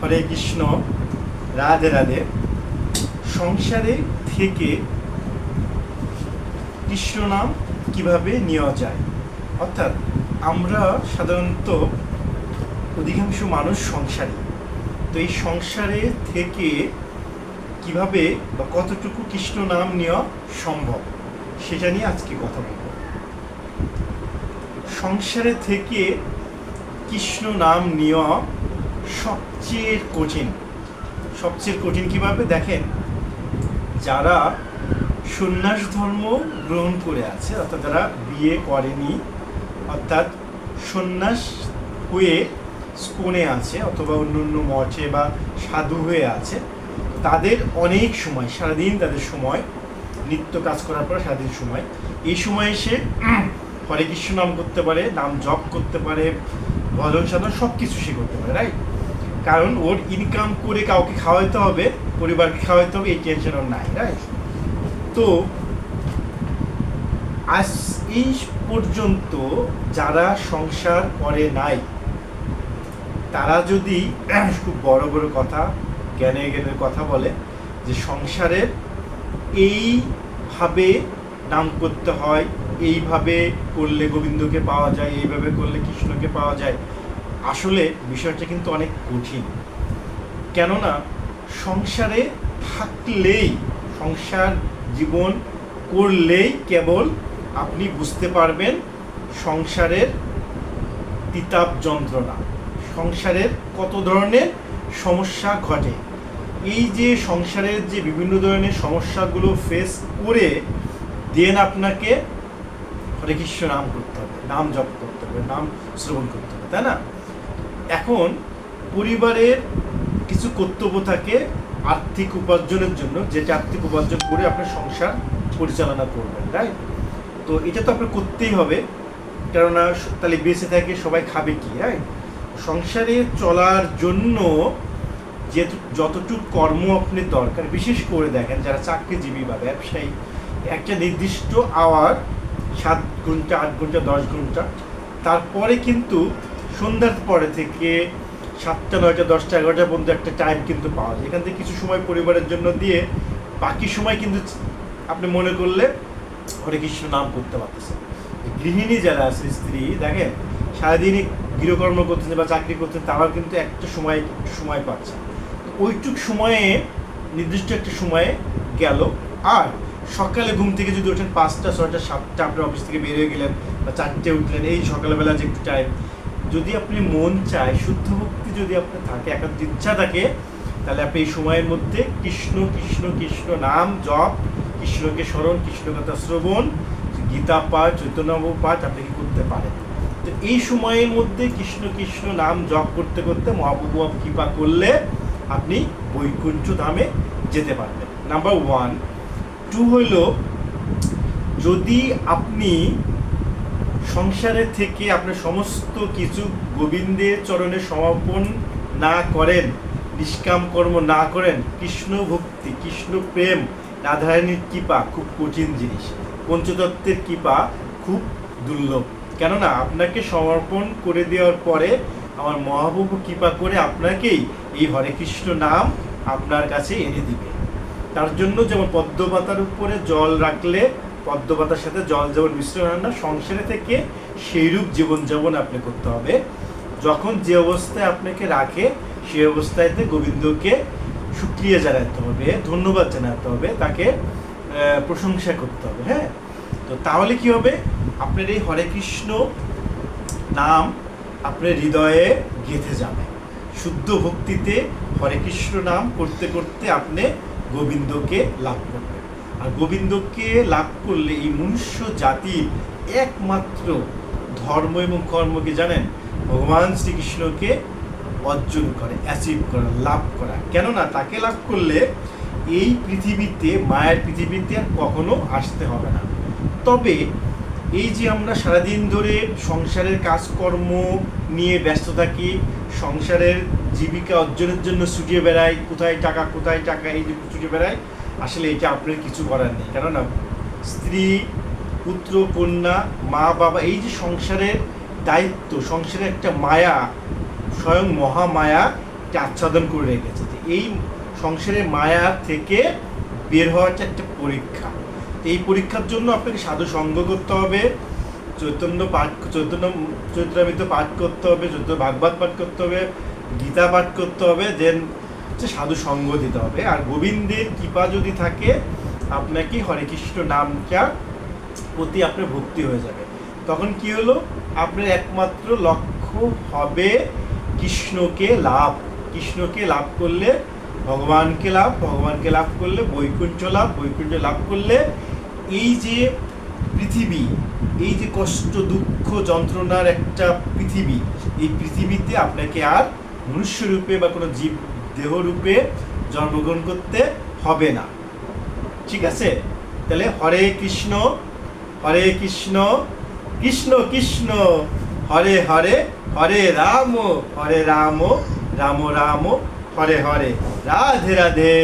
হরে কৃষ্ণ, রাধে রাধে। সংসারে থেকে কৃষ্ণ নাম কিভাবে নেওয়া যায়, অর্থাৎ আমরা সাধারণত অধিকাংশ মানুষ সংসারী, তো এই সংসারে থেকে কিভাবে বা কতটুকু কৃষ্ণ নাম নেওয়া সম্ভব সেটা নিয়ে আজকে কথা বলব। সংসারে থেকে কৃষ্ণ নাম নেওয়া সবচেয়ে কঠিন কিভাবে দেখেন, যারা সন্ন্যাস ধর্ম গ্রহণ করে আছে, অর্থাৎ যারা বিয়ে করেনি, অর্থাৎ সন্ন্যাস হয়ে স্কোনে আছে অথবা অন্য অন্য মঠে বা সাধু হয়ে আছে, তাদের অনেক সময়, সারাদিন তাদের সময়, নিত্য কাজ করার পর সারাদিন সময়, এই সময় সে হরে কৃষ্ণ নাম করতে পারে, নাম জপ করতে পারে, ভজন সাধন সব কিছু সে করতে পারে, রাইট? কারণ ওর ইনকাম করে কাউকে খাওয়াইতে হবে, পরিবারকে খাওয়াইতে হবে, এই টেনশন ওর নাই, রাইট? তো আজ এই পর্যন্ত যারা সংসার করে নাই, তারা যদি খুব বড় বড় কথা, জ্ঞানের কথা বলে যে সংসারের এইভাবে নাম করতে হয়, এইভাবে করলে গোবিন্দকে পাওয়া যায়, এইভাবে করলে কৃষ্ণকে পাওয়া যায়, আসলে বিষয়টা কিন্তু অনেক কঠিন। কেননা সংসারে থাকলেই, সংসার জীবন করলেই কেবল আপনি বুঝতে পারবেন সংসারের তিতাব যন্ত্রণা, সংসারের কত ধরনের সমস্যা ঘটে। এই যে সংসারের যে বিভিন্ন ধরনের সমস্যাগুলো ফেস করে দেন আপনাকে হরে কৃষ্ণ নাম করতে হবে, নাম জপ করতে হবে, নাম শ্রবণ করতে হবে, তাই না? এখন পরিবারের কিছু কর্তব্য থাকে আর্থিক উপার্জনের জন্য, যেটা আর্থিক উপার্জন করে আপনার সংসার পরিচালনা করবেন, রাইট? তো এটা তো আপনার করতেই হবে, কেননা তাহলে বেঁচে থাকে সবাই খাবে কি, রাইট? সংসারে চলার জন্য যে যতটুকু কর্ম আপনি দরকার, বিশেষ করে দেখেন যারা চাকরিজীবী বা ব্যবসায়ী, একটা নির্দিষ্ট আওয়ার 7 ঘন্টা, 8 ঘন্টা, 10 ঘন্টা, তারপরে কিন্তু সন্ধ্যার পরে থেকে 7টা, 9টা, 10টা, 11টা পর্যন্ত একটা টাইম কিন্তু পাওয়া যায়। এখান থেকে কিছু সময় পরিবারের জন্য দিয়ে বাকি সময় কিন্তু আপনি মনে করলে হরে কৃষ্ণ নাম করতে পারতেছেন। গৃহিণী যারা আছে, স্ত্রী, দেখেন সারাদিনই গৃহকর্ম করতেছে বা চাকরি করতেছে, তারাও কিন্তু একটা সময় পাচ্ছে। ওইটুক সময়ে, নির্দিষ্ট একটা সময়ে গেল। আর সকালে ঘুম থেকে যদি ওঠেন 5টা, 6টা, 7টা, আপনার অফিস থেকে বের হয়ে গেলেন বা 4টে উঠলেন, এই সকালবেলা যে একটু টাইম, যদি আপনি মন চায়, শুদ্ধ ভক্তি যদি আপনার থাকে, একান্ত ইচ্ছা থাকে, তাহলে আপনি এই সময়ের মধ্যে কৃষ্ণ কৃষ্ণ কৃষ্ণ নাম জপ, কৃষ্ণকে স্মরণ, কৃষ্ণ কথা শ্রবণ, গীতা পাঠ, চৈতন্য পাঠ আপনি কি করতে পারেন। তো এই সময়ের মধ্যে কৃষ্ণ কৃষ্ণ নাম জপ করতে করতে মহাপ্রভু কৃপা করলে আপনি বৈকুণ্ঠ ধামে যেতে পারবেন। নাম্বার 1। 2 হইল, যদি আপনি সংসারের থেকে আপনার সমস্ত কিছু গোবিন্দের চরণে সমর্পণ না করেন, নিষ্কাম কর্ম না করেন, কৃষ্ণ ভক্তি, কৃষ্ণ প্রেম, রাধারানীর কৃপা খুব কঠিন জিনিস, পঞ্চতত্ত্বের কৃপা খুব দুর্লভ। কেননা আপনাকে সমর্পণ করে দেওয়ার পরে আমার মহাপ্রভু কৃপা করে আপনাকেই এই হরে কৃষ্ণ নাম আপনার কাছে এনে দিবে। তার জন্য যেমন পদ্মপাতার উপরে জল রাখলে পদ্মপাতার সাথে জল যেমন মিশ্রণ হয় না, সংসারে থেকে সেইরূপ জীবনযাপন আপনি করতে হবে। যখন যে অবস্থায় আপনাকে রাখে, সেই অবস্থায়তে গোবিন্দকে শুকরিয়া জানাতে হবে, ধন্যবাদ জানাতে হবে, তাকে প্রশংসা করতে হবে, হ্যাঁ? তো তাহলে কি হবে, আপনার এই হরে কৃষ্ণ নাম আপনার হৃদয়ে গেঁথে যাবে। শুদ্ধ ভক্তিতে হরে কৃষ্ণ নাম করতে করতে আপনি গোবিন্দকে লাভ করবেন। আর গোবিন্দকে লাভ করলে এই মনুষ্য জাতির একমাত্র ধর্ম এবং কর্ম কি জানেন? ভগবান শ্রীকৃষ্ণকে অর্জন করে, অ্যাচিভ করা, লাভ করা। কেননা তাকে লাভ করলে এই পৃথিবীতে, মায়ের পৃথিবীতে আর কখনো আসতে হবে না। তবে এই যে আমরা সারাদিন ধরে সংসারের কাজকর্ম নিয়ে ব্যস্ত থাকি, সংসারের জীবিকা অর্জনের জন্য ছুটিয়ে বেড়াই, কোথায় টাকা, এই যে ছুটিয়ে বেড়াই, আসলে এটা আপনার কিছু করার নেই। কেননা স্ত্রী, পুত্র, কন্যা, মা, বাবা, এই যে সংসারের দায়িত্ব, সংসারের একটা মায়া, স্বয়ং মহামায়া, আচ্ছাদন করে রেখেছে যে এই সংসারের মায়া থেকে বের হওয়াটা একটা পরীক্ষা। এই পরীক্ষার জন্য আপনাকে সাধু সঙ্গ করতে হবে, চৈতন্য চৈত্রামৃত পাঠ করতে হবে, চৈতন্য ভাগবত পাঠ করতে হবে, গীতা পাঠ করতে হবে, দেন সাধু সঙ্গ দিতে হবে। আর গোবিন্দের কৃপা যদি থাকে আপনাকে হরে কৃষ্ণ নামটা প্রতি আপনার ভক্তি হয়ে যাবে। তখন কি হলো, আপনার একমাত্র লক্ষ্য হবে কৃষ্ণকে লাভ। কৃষ্ণকে লাভ করলে ভগবানকে লাভ, ভগবানকে লাভ করলে বৈকুণ্ঠ লাভ, বৈকুণ্ঠ লাভ করলে এই যে পৃথিবী, এই যে কষ্ট দুঃখ যন্ত্রণার একটা পৃথিবী, এই পৃথিবীতে আপনাকে আর মনুষ্যরূপে বা কোনো জীব দেহরূপে জন্মগ্রহণ করতে হবে না। ঠিক আছে? তাহলে হরে কৃষ্ণ কৃষ্ণ কৃষ্ণ হরে হরে, হরে রাম রাম রাম হরে হরে, রাধে রাধে।